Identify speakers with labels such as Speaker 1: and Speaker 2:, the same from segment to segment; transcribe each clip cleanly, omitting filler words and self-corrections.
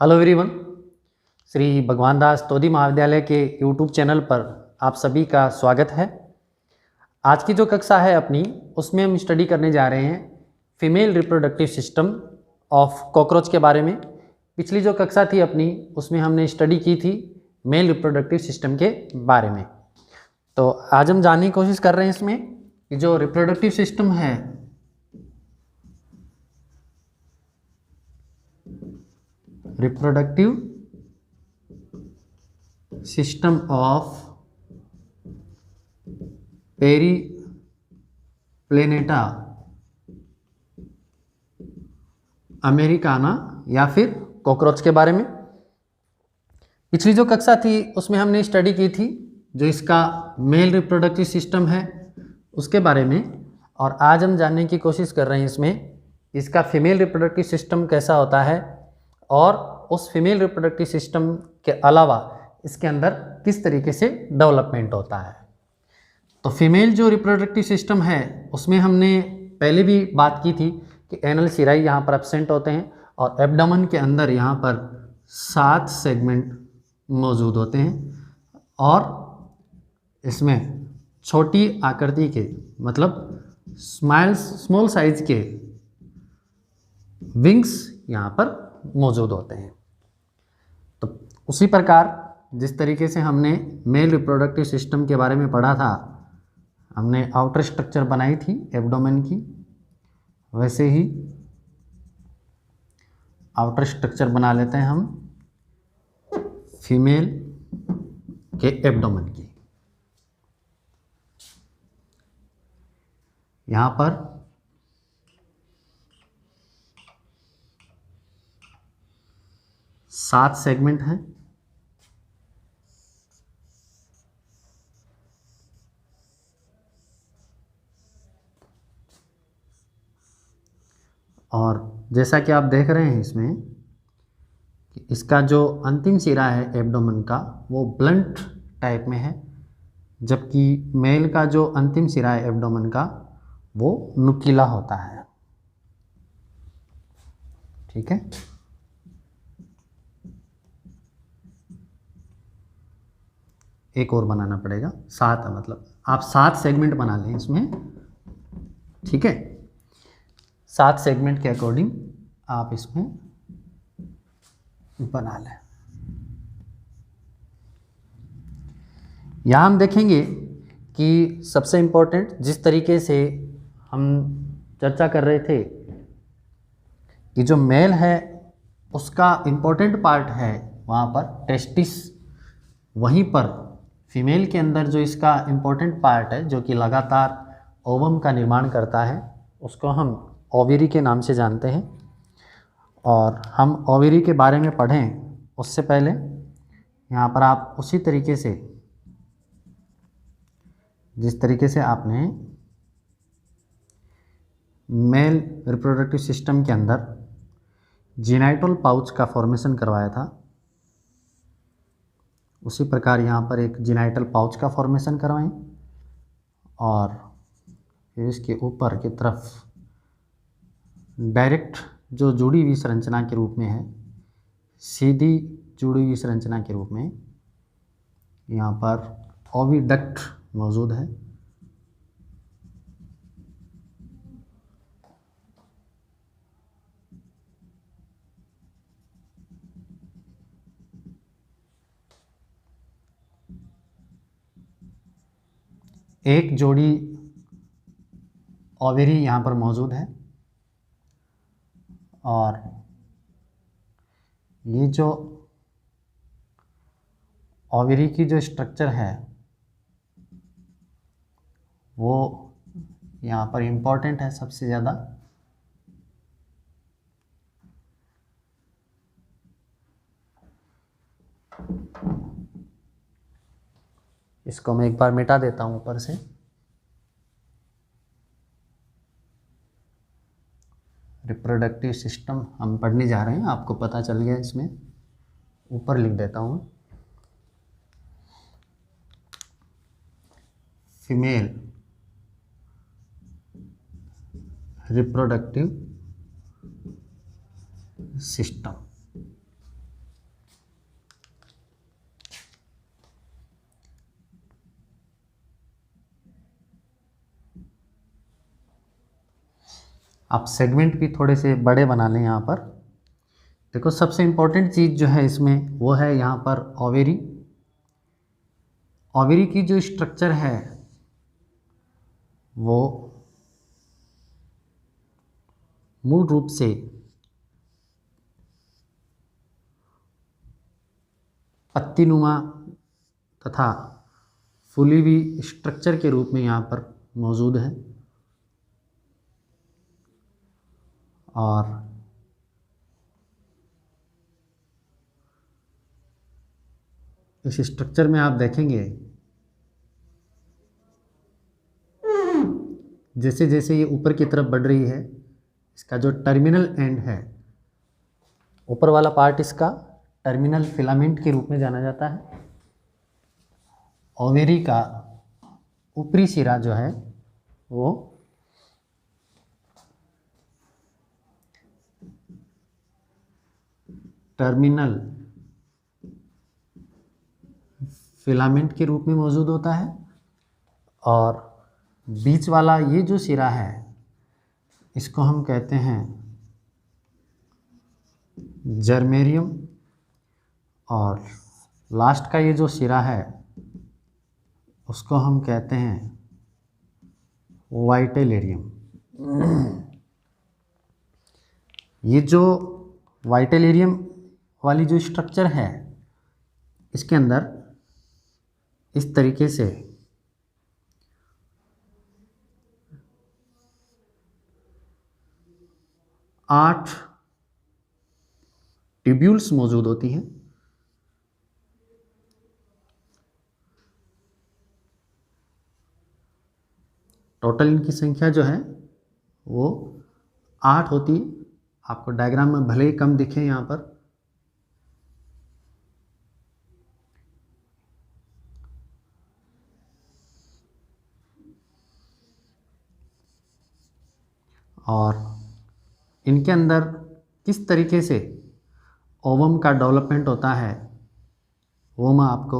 Speaker 1: Hello everyone, Shri भगवान दास तोदी महाविद्यालय के यूट्यूब चैनल पर आप सभी का स्वागत है। आज की जो कक्षा है अपनी, उसमें हम स्टडी करने जा रहे हैं female reproductive system of cockroach के बारे में। पिछली जो कक्षा थी अपनी, उसमें हमने स्टडी की थी मेल रिप्रोडक्टिव सिस्टम के बारे में। तो आज हम जानने की कोशिश कर रहे हैं इसमें कि जो रिप्रोडक्टिव सिस्टम है, रिप्रोडक्टिव सिस्टम ऑफ पेरिप्लेनेटा अमेरिकाना या फिर कॉकरोच के बारे में। पिछली जो कक्षा थी उसमें हमने स्टडी की थी जो इसका मेल रिप्रोडक्टिव सिस्टम है उसके बारे में, और आज हम जानने की कोशिश कर रहे हैं इसमें इसका फीमेल रिप्रोडक्टिव सिस्टम कैसा होता है और उस फीमेल रिप्रोडक्टिव सिस्टम के अलावा इसके अंदर किस तरीके से डेवलपमेंट होता है। तो फीमेल जो रिप्रोडक्टिव सिस्टम है उसमें हमने पहले भी बात की थी कि एनल सिराई यहाँ पर एब्सेंट होते हैं और एब्डोमेन के अंदर यहाँ पर 7 सेगमेंट मौजूद होते हैं, और इसमें छोटी आकृति के मतलब स्मॉल साइज के विंग्स यहाँ पर मौजूद होते हैं। तो उसी प्रकार जिस तरीके से हमने मेल रिप्रोडक्टिव सिस्टम के बारे में पढ़ा था, हमने आउटर स्ट्रक्चर बनाई थी एब्डोमेन की, वैसे ही आउटर स्ट्रक्चर बना लेते हैं हम फीमेल के एब्डोमेन की। यहाँ पर 7 सेगमेंट हैं, और जैसा कि आप देख रहे हैं इसमें कि इसका जो अंतिम सिरा है एब्डोमेन का वो ब्लंट टाइप में है, जबकि मेल का जो अंतिम सिरा है एब्डोमेन का वो नुकीला होता है। ठीक है, एक और बनाना पड़ेगा, 7 है, मतलब आप 7 सेगमेंट बना लें इसमें। ठीक है, 7 सेगमेंट के अकॉर्डिंग आप इसमें बना लें। यहाँ हम देखेंगे कि सबसे इम्पोर्टेंट जिस तरीके से हम चर्चा कर रहे थे कि जो मेल है उसका इम्पोर्टेंट पार्ट है वहाँ पर टेस्टिस, वहीं पर फीमेल के अंदर जो इसका इम्पोर्टेंट पार्ट है जो कि लगातार ओवम का निर्माण करता है उसको हम ओवरी के नाम से जानते हैं। और हम ओवरी के बारे में पढ़ें उससे पहले यहाँ पर आप उसी तरीके से जिस तरीके से आपने मेल रिप्रोडक्टिव सिस्टम के अंदर जीनाइटल पाउच का फॉर्मेशन करवाया था, उसी प्रकार यहाँ पर एक जीनाइटल पाउच का फॉर्मेशन करवाएं, और फिर इसके ऊपर की तरफ डायरेक्ट जो जुड़ी हुई संरचना के रूप में है, सीधी जुड़ी हुई संरचना के रूप में यहाँ पर ओविडक्ट मौजूद है। एक जोड़ी ओवरी यहाँ पर मौजूद है, और ये जो ओवरी की जो स्ट्रक्चर है वो यहाँ पर इम्पोर्टेंट है सबसे ज़्यादा। इसको मैं एक बार मिटा देता हूँ ऊपर से। रिप्रोडक्टिव सिस्टम हम पढ़ने जा रहे हैं, आपको पता चल गया, इसमें ऊपर लिख देता हूँ फीमेल रिप्रोडक्टिव सिस्टम। आप सेगमेंट भी थोड़े से बड़े बना लें यहाँ पर। देखो सबसे इम्पोर्टेंट चीज़ जो है इसमें वो है यहाँ पर ओवेरी। ओवेरी की जो स्ट्रक्चर है वो मूल रूप से पत्तीनुमा तथा फूली हुई स्ट्रक्चर के रूप में यहाँ पर मौजूद है। और इस स्ट्रक्चर में आप देखेंगे जैसे जैसे ये ऊपर की तरफ बढ़ रही है, इसका जो टर्मिनल एंड है, ऊपर वाला पार्ट इसका टर्मिनल फिलामेंट के रूप में जाना जाता है। ओवेरी का ऊपरी सिरा जो है वो टर्मिनल फिलामेंट के रूप में मौजूद होता है। और बीच वाला ये जो सिरा है इसको हम कहते हैं जर्मेरियम, और लास्ट का ये जो सिरा है उसको हम कहते हैं वाइटेलेरियम। ये जो वाइटेलेरियम वाली जो स्ट्रक्चर है इसके अंदर इस तरीके से आठ ट्यूब्यूल्स मौजूद होती हैं। टोटल इनकी संख्या जो है वो 8 होती है। आपको डायग्राम में भले ही कम दिखे यहाँ पर। और इनके अंदर किस तरीके से ओवम का डेवलपमेंट होता है वो मैं आपको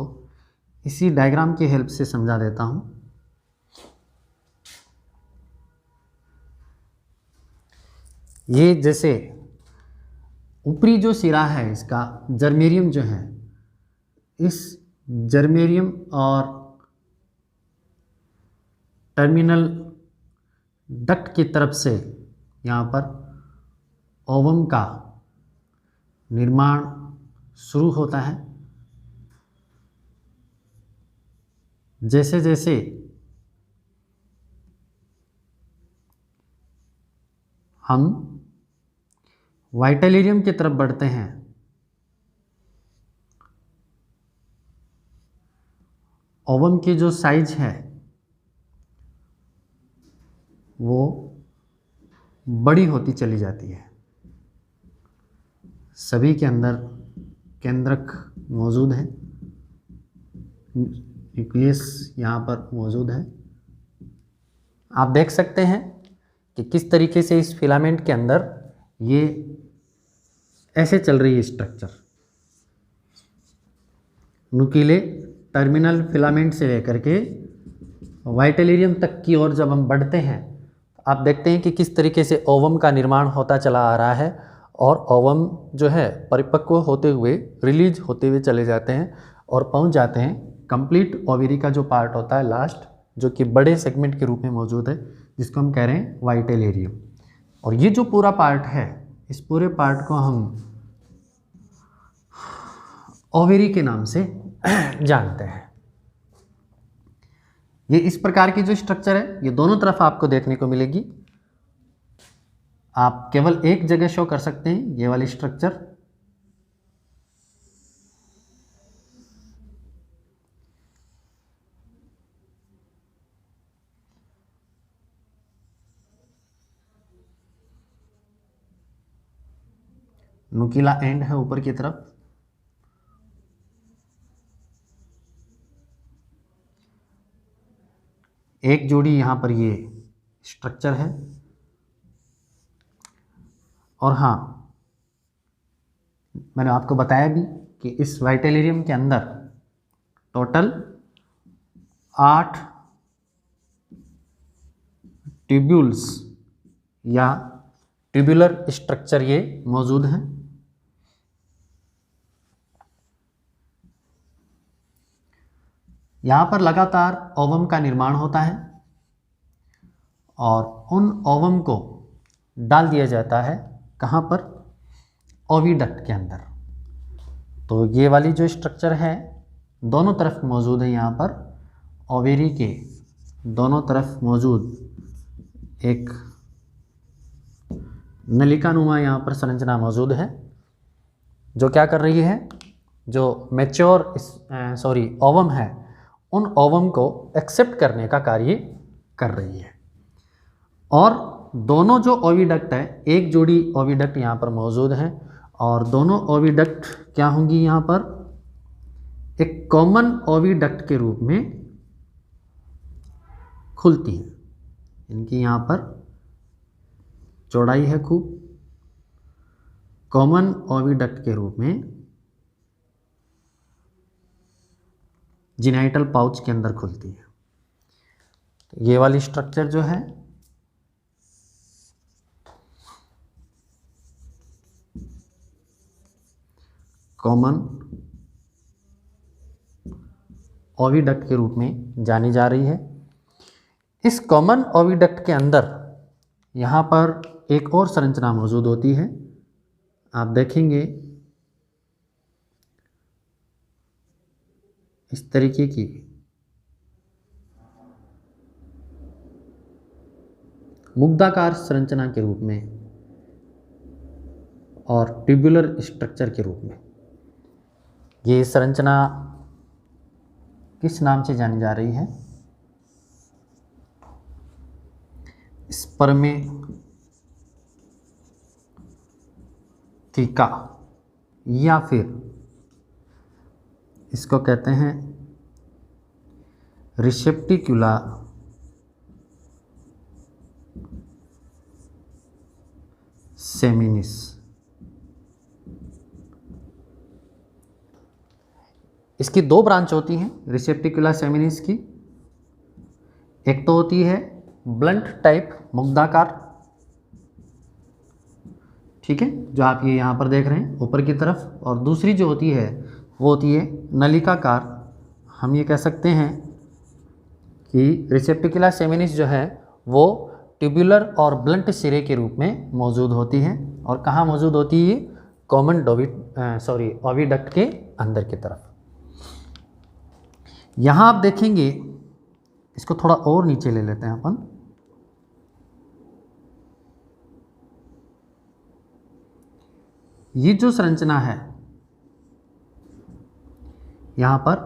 Speaker 1: इसी डायग्राम की हेल्प से समझा देता हूँ। ये जैसे ऊपरी जो सिरा है इसका जर्मेरियम जो है, इस जर्मेरियम और टर्मिनल डक्ट की तरफ से यहाँ पर ओवम का निर्माण शुरू होता है। जैसे जैसे हम वाइटेलेरियम की तरफ बढ़ते हैं ओवम की जो साइज है वो बड़ी होती चली जाती है। सभी के अंदर केंद्रक मौजूद है, न्यूक्लियस यहाँ पर मौजूद है। आप देख सकते हैं कि किस तरीके से इस फिलामेंट के अंदर ये ऐसे चल रही है स्ट्रक्चर। नुकीले टर्मिनल फिलामेंट से लेकर के वाइटेलेरियम तक की ओर जब हम बढ़ते हैं तो आप देखते हैं कि किस तरीके से ओवम का निर्माण होता चला आ रहा है। और ओवम जो है परिपक्व होते हुए रिलीज होते हुए चले जाते हैं और पहुंच जाते हैं कंप्लीट ओवेरी का जो पार्ट होता है लास्ट, जो कि बड़े सेगमेंट के रूप में मौजूद है, जिसको हम कह रहे हैं वाइटेलेरियम। और ये जो पूरा पार्ट है, इस पूरे पार्ट को हम ओवेरी के नाम से जानते हैं। ये इस प्रकार की जो स्ट्रक्चर है ये दोनों तरफ आपको देखने को मिलेगी। आप केवल एक जगह शो कर सकते हैं ये वाली स्ट्रक्चर। नुकीला एंड है ऊपर की तरफ। एक जोड़ी यहाँ पर ये स्ट्रक्चर है। और हाँ, मैंने आपको बताया भी कि इस वाइटेलेरियम के अंदर टोटल 8 ट्यूब्यूल्स या ट्यूबुलर स्ट्रक्चर ये मौजूद हैं। यहाँ पर लगातार ओवम का निर्माण होता है और उन ओवम को डाल दिया जाता है कहाँ पर, ओविडक्ट के अंदर। तो ये वाली जो स्ट्रक्चर है दोनों तरफ मौजूद है, यहाँ पर ओवेरी के दोनों तरफ मौजूद एक नलिकानुमा यहाँ पर संरचना मौजूद है, जो क्या कर रही है, जो मैच्योर ओवम है उन ओवम को एक्सेप्ट करने का कार्य कर रही है। और दोनों जो ओविडक्ट है, एक जोड़ी ओविडक्ट यहाँ पर मौजूद है और दोनों ओविडक्ट क्या होंगी, यहाँ पर एक कॉमन ओविडक्ट के रूप में खुलती है। इनकी यहाँ पर चौड़ाई है खूब, कॉमन ओविडक्ट के रूप में जिनाइटल पाउच के अंदर खुलती है। तो ये वाली स्ट्रक्चर जो है कॉमन ओविडक्ट के रूप में जानी जा रही है। इस कॉमन ओविडक्ट के अंदर यहाँ पर एक और संरचना मौजूद होती है, आप देखेंगे इस तरीके की मुग्धाकार संरचना के रूप में और ट्यूबुलर स्ट्रक्चर के रूप में। ये संरचना किस नाम से जानी जा रही है, स्पर्मेटिका, या फिर इसको कहते हैं रिसेप्टिक्युला सेमिनिस। इसकी दो ब्रांच होती हैं रिसेप्टिक्युला सेमिनिस की। एक तो होती है ब्लंट टाइप मुग्धाकार, ठीक है, जो आप ये यहाँ पर देख रहे हैं ऊपर की तरफ, और दूसरी जो होती है वो होती है नलिकाकार। हम ये कह सकते हैं कि रिसेप्टिक्युला सेमिनिस जो है वो ट्यूबुलर और ब्लंट सिरे के रूप में मौजूद होती है। और कहाँ मौजूद होती है, कॉमन ओविडक्ट के अंदर की तरफ। यहाँ आप देखेंगे, इसको थोड़ा और नीचे ले लेते हैं अपन, ये जो संरचना है यहाँ पर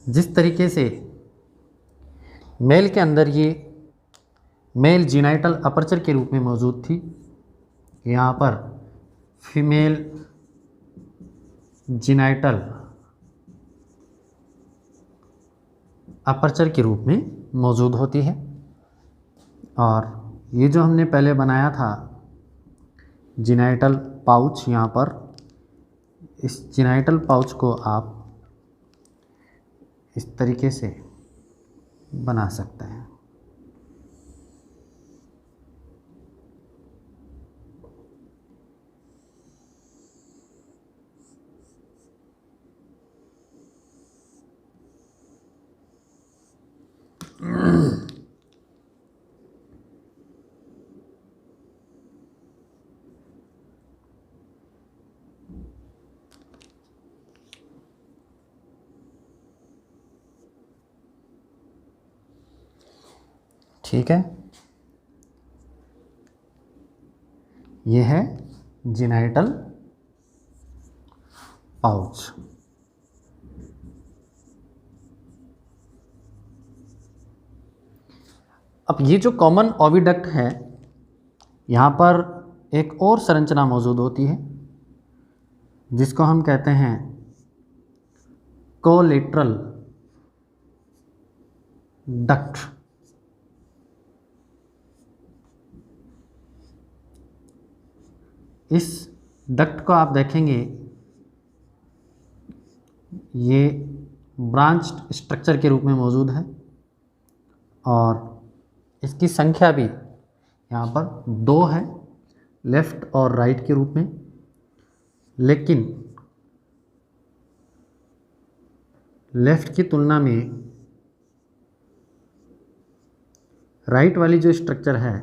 Speaker 1: जिस तरीके से मेल के अंदर ये मेल जीनाइटल अपर्चर के रूप में मौजूद थी, यहाँ पर फीमेल जीनाइटल अपर्चर के रूप में मौजूद होती है। और ये जो हमने पहले बनाया था जीनाइटल पाउच, यहाँ पर इस जीनाइटल पाउच को आप इस तरीके से बना सकते हैं। ठीक है, ये है जीनाइटल पाउच। अब ये जो कॉमन ओविडक्ट है, यहाँ पर एक और संरचना मौजूद होती है जिसको हम कहते हैं कोलेटरल डक्ट। इस डक्ट को आप देखेंगे, ये ब्रांच्ड स्ट्रक्चर के रूप में मौजूद है और इसकी संख्या भी यहाँ पर दो है, लेफ्ट और राइट के रूप में, लेकिन लेफ्ट की तुलना में राइट वाली जो स्ट्रक्चर है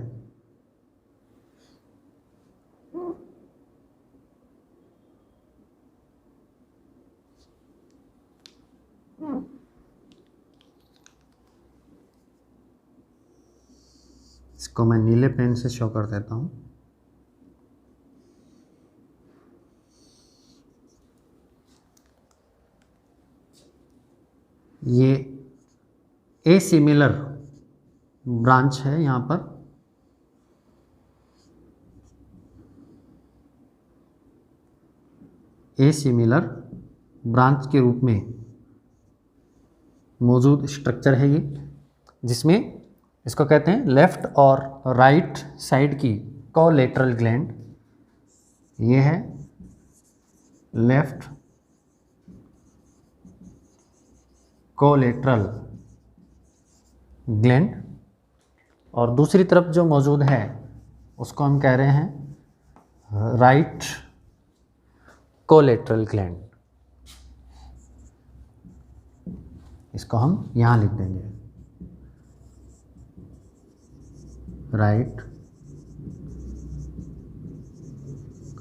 Speaker 1: इसको मैं नीले पेन से शो कर देता हूँ। ये ए सिमिलर ब्रांच है, यहाँ पर ए सिमिलर ब्रांच के रूप में मौजूद स्ट्रक्चर है ये, जिसमें इसको कहते हैं लेफ्ट और राइट साइड की कोलेटरल ग्लैंड। ये है लेफ्ट कोलेटरल ग्लैंड, और दूसरी तरफ जो मौजूद है उसको हम कह रहे हैं राइट कोलेटरल ग्लैंड। इसको हम यहाँ लिख देंगे, राइट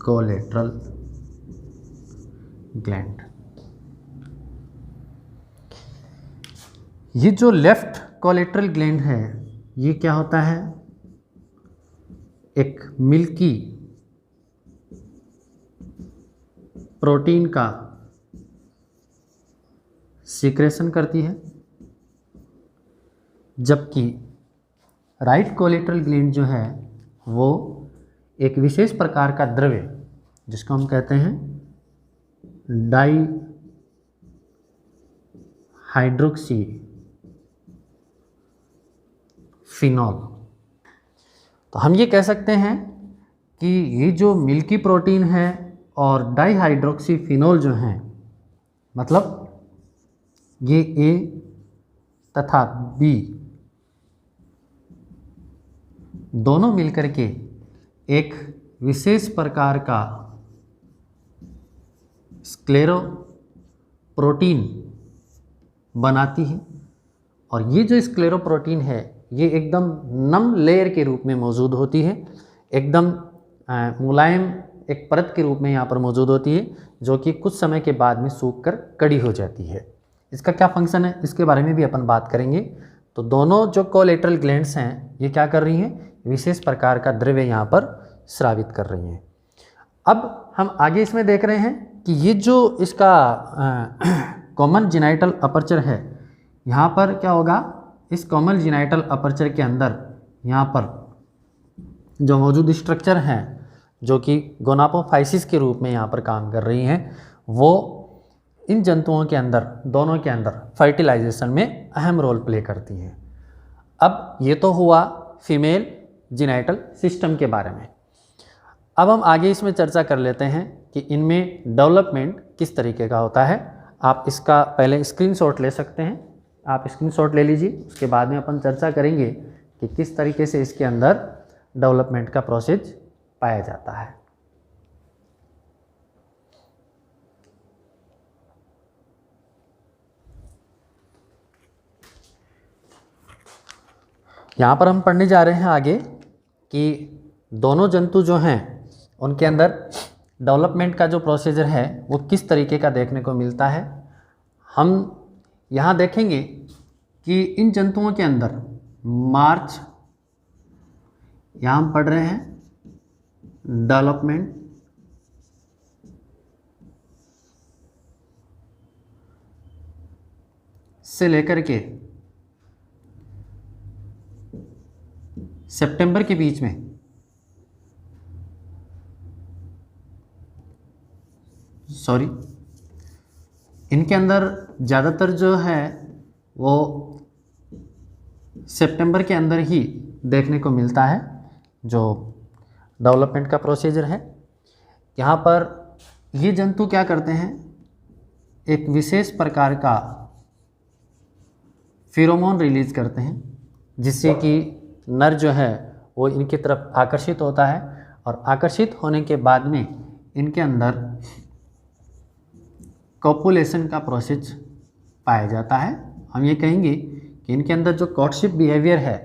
Speaker 1: कोलेटरल ग्लैंड। ये जो लेफ्ट कोलेटरल ग्लैंड है ये क्या होता है, एक मिल्की प्रोटीन का सीक्रेशन करती है, जबकि राइट कोलेटरल ग्लैंड जो है वो एक विशेष प्रकार का द्रव्य जिसको हम कहते हैं डाई हाइड्रोक्सी फिनॉल। तो हम ये कह सकते हैं कि ये जो मिल्की प्रोटीन है और डाईहाइड्रोक्सी फिनॉल जो हैं, मतलब ये ए तथा बी दोनों मिलकर के एक विशेष प्रकार का स्क्लेरो प्रोटीन बनाती है। और ये जो स्क्लेरो प्रोटीन है ये एकदम नम लेयर के रूप में मौजूद होती है, एकदम मुलायम एक परत के रूप में यहाँ पर मौजूद होती है, जो कि कुछ समय के बाद में सूख कर कड़ी हो जाती है। इसका क्या फंक्शन है इसके बारे में भी अपन बात करेंगे। तो दोनों जो कोलेटरल ग्लैंड्स हैं ये क्या कर रही हैं, विशेष प्रकार का द्रव्य यहाँ पर स्रावित कर रही हैं। अब हम आगे इसमें देख रहे हैं कि ये जो इसका कॉमन जेनाइटल अपर्चर है, यहाँ पर क्या होगा, इस कॉमन जेनाइटल अपर्चर के अंदर यहाँ पर जो मौजूद स्ट्रक्चर हैं जो कि गोनापोफाइसिस के रूप में यहाँ पर काम कर रही हैं, वो इन जंतुओं के अंदर, दोनों के अंदर फर्टिलाइजेशन में अहम रोल प्ले करती हैं। अब ये तो हुआ फीमेल जेनाइटल सिस्टम के बारे में। अब हम आगे इसमें चर्चा कर लेते हैं कि इनमें डेवलपमेंट किस तरीके का होता है। आप इसका पहले स्क्रीनशॉट ले सकते हैं, आप स्क्रीनशॉट ले लीजिए, उसके बाद में अपन चर्चा करेंगे कि किस तरीके से इसके अंदर डेवलपमेंट का प्रोसेस पाया जाता है। यहाँ पर हम पढ़ने जा रहे हैं आगे कि दोनों जंतु जो हैं उनके अंदर डेवलपमेंट का जो प्रोसीजर है वो किस तरीके का देखने को मिलता है। हम यहाँ देखेंगे कि इन जंतुओं के अंदर मार्च, यहाँ हम पढ़ रहे हैं डेवलपमेंट, से लेकर के सितंबर के बीच में इनके अंदर ज़्यादातर जो है वो सितंबर के अंदर ही देखने को मिलता है जो डेवलपमेंट का प्रोसीजर है। यहाँ पर ये जंतु क्या करते हैं, एक विशेष प्रकार का फेरोमोन रिलीज करते हैं जिससे कि नर जो है वो इनकी तरफ आकर्षित होता है और आकर्षित होने के बाद में इनके अंदर कॉपुलेशन का प्रोसेस पाया जाता है। हम ये कहेंगे कि इनके अंदर जो कोर्टशिप बिहेवियर है,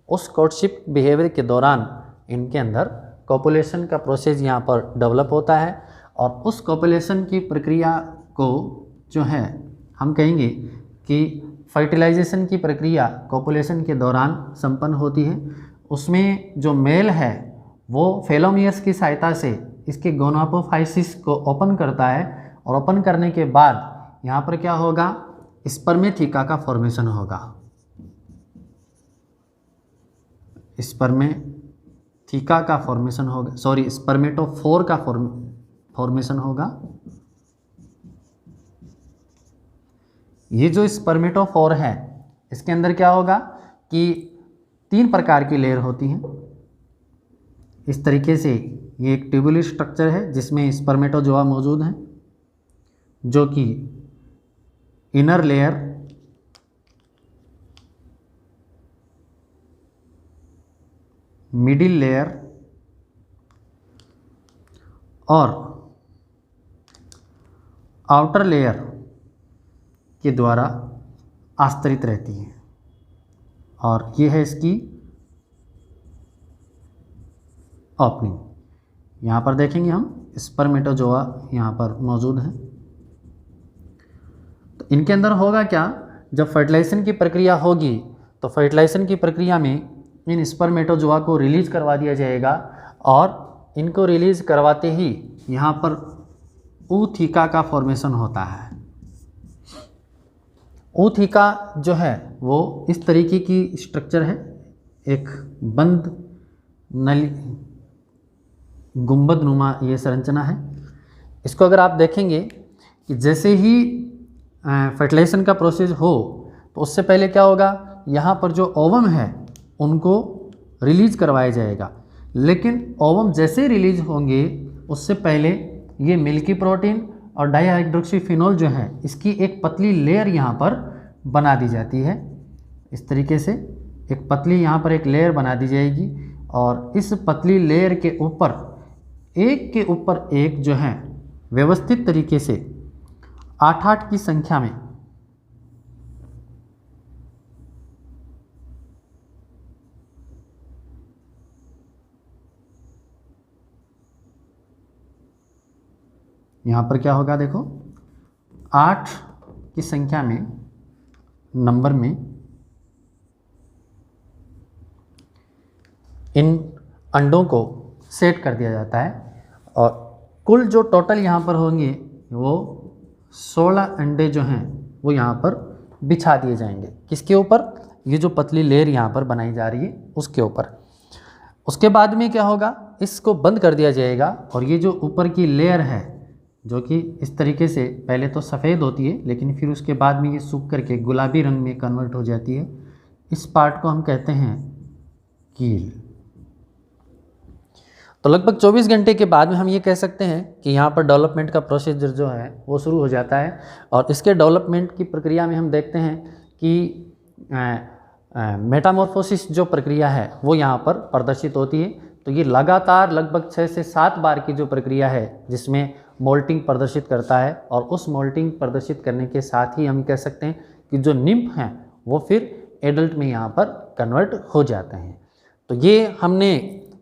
Speaker 1: उस कोर्टशिप बिहेवियर के दौरान इनके अंदर कॉपुलेशन का प्रोसेस यहाँ पर डेवलप होता है और उस कॉपुलेशन की प्रक्रिया को जो है हम कहेंगे कि फर्टिलाइजेशन की प्रक्रिया कॉपुलेशन के दौरान संपन्न होती है। उसमें जो मेल है वो फेलोमियर्स की सहायता से इसके गोनापोफाइसिस को ओपन करता है और ओपन करने के बाद यहाँ पर क्या होगा, स्पर्मेथिका का फॉर्मेशन होगा। स्पर्मेथिका का फॉर्मेशन होगा, सॉरी स्पर्मेटोफोर का फॉर्मेशन होगा। ये जो स्पर्मेटोफोर है इसके अंदर क्या होगा कि 3 प्रकार की लेयर होती हैं। इस तरीके से ये एक ट्यूबुलर स्ट्रक्चर है जिसमें स्पर्मेटोजोआ मौजूद हैं, जो कि इनर लेयर, मिडिल लेयर और आउटर लेयर के द्वारा आस्तरित रहती है। और ये है इसकी ओपनिंग। यहाँ पर देखेंगे हम स्पर्मेटोजोआ यहाँ पर मौजूद है। तो इनके अंदर होगा क्या, जब फर्टिलाइजेशन की प्रक्रिया होगी तो फर्टिलाइजेशन की प्रक्रिया में इन स्पर्मेटोजोआ को रिलीज करवा दिया जाएगा और इनको रिलीज करवाते ही यहाँ पर ऊथिका का फॉर्मेशन होता है। ऊथिका जो है वो इस तरीके की स्ट्रक्चर है, एक बंद नली गुंबद नुमा ये संरचना है। इसको अगर आप देखेंगे कि जैसे ही फर्टिलाइजेशन का प्रोसेस हो तो उससे पहले क्या होगा, यहाँ पर जो ओवम है उनको रिलीज करवाया जाएगा। लेकिन ओवम जैसे रिलीज होंगे उससे पहले ये मिल्की प्रोटीन और डाईहाइड्रोक्सीफिनोल जो है इसकी एक पतली लेयर यहाँ पर बना दी जाती है। इस तरीके से एक पतली यहाँ पर एक लेयर बना दी जाएगी और इस पतली लेयर के ऊपर एक के ऊपर एक जो है व्यवस्थित तरीके से 8-8 की संख्या में यहाँ पर क्या होगा, देखो 8 की संख्या में नंबर में इन अंडों को सेट कर दिया जाता है और कुल जो टोटल यहाँ पर होंगे वो 16 अंडे जो हैं वो यहाँ पर बिछा दिए जाएंगे। किसके ऊपर, ये जो पतली लेयर यहाँ पर बनाई जा रही है उसके ऊपर। उसके बाद में क्या होगा, इसको बंद कर दिया जाएगा और ये जो ऊपर की लेयर है जो कि इस तरीके से पहले तो सफ़ेद होती है लेकिन फिर उसके बाद में ये सूख करके गुलाबी रंग में कन्वर्ट हो जाती है। इस पार्ट को हम कहते हैं कील। तो लगभग 24 घंटे के बाद में हम ये कह सकते हैं कि यहाँ पर डेवलपमेंट का प्रोसीजर जो है वो शुरू हो जाता है। और इसके डेवलपमेंट की प्रक्रिया में हम देखते हैं कि मेटामॉर्फोसिस जो प्रक्रिया है वो यहाँ पर प्रदर्शित होती है। तो ये लगातार लगभग 6 से 7 बार की जो प्रक्रिया है जिसमें मोल्टिंग प्रदर्शित करता है और उस मोल्टिंग प्रदर्शित करने के साथ ही हम कह सकते हैं कि जो निम्फ हैं वो फिर एडल्ट में यहाँ पर कन्वर्ट हो जाते हैं। तो ये हमने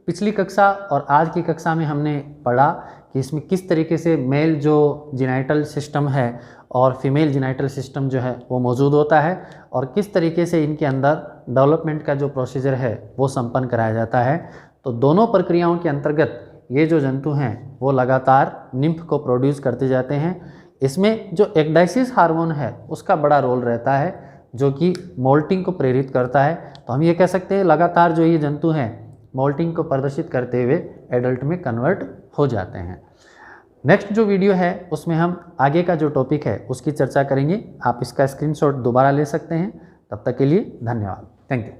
Speaker 1: पिछली कक्षा और आज की कक्षा में हमने पढ़ा कि इसमें किस तरीके से मेल जो जेनाइटल सिस्टम है और फीमेल जेनाइटल सिस्टम जो है वो मौजूद होता है और किस तरीके से इनके अंदर डेवलपमेंट का जो प्रोसीजर है वो संपन्न कराया जाता है। तो दोनों प्रक्रियाओं के अंतर्गत ये जो जंतु हैं वो लगातार निम्फ को प्रोड्यूस करते जाते हैं। इसमें जो एक्डाइसिस हार्मोन है उसका बड़ा रोल रहता है जो कि मोल्टिंग को प्रेरित करता है। तो हम ये कह सकते हैं लगातार जो ये जंतु हैं मोल्टिंग को प्रदर्शित करते हुए एडल्ट में कन्वर्ट हो जाते हैं। नेक्स्ट जो वीडियो है उसमें हम आगे का जो टॉपिक है उसकी चर्चा करेंगे। आप इसका स्क्रीनशॉट दोबारा ले सकते हैं। तब तक के लिए धन्यवाद। Thank you.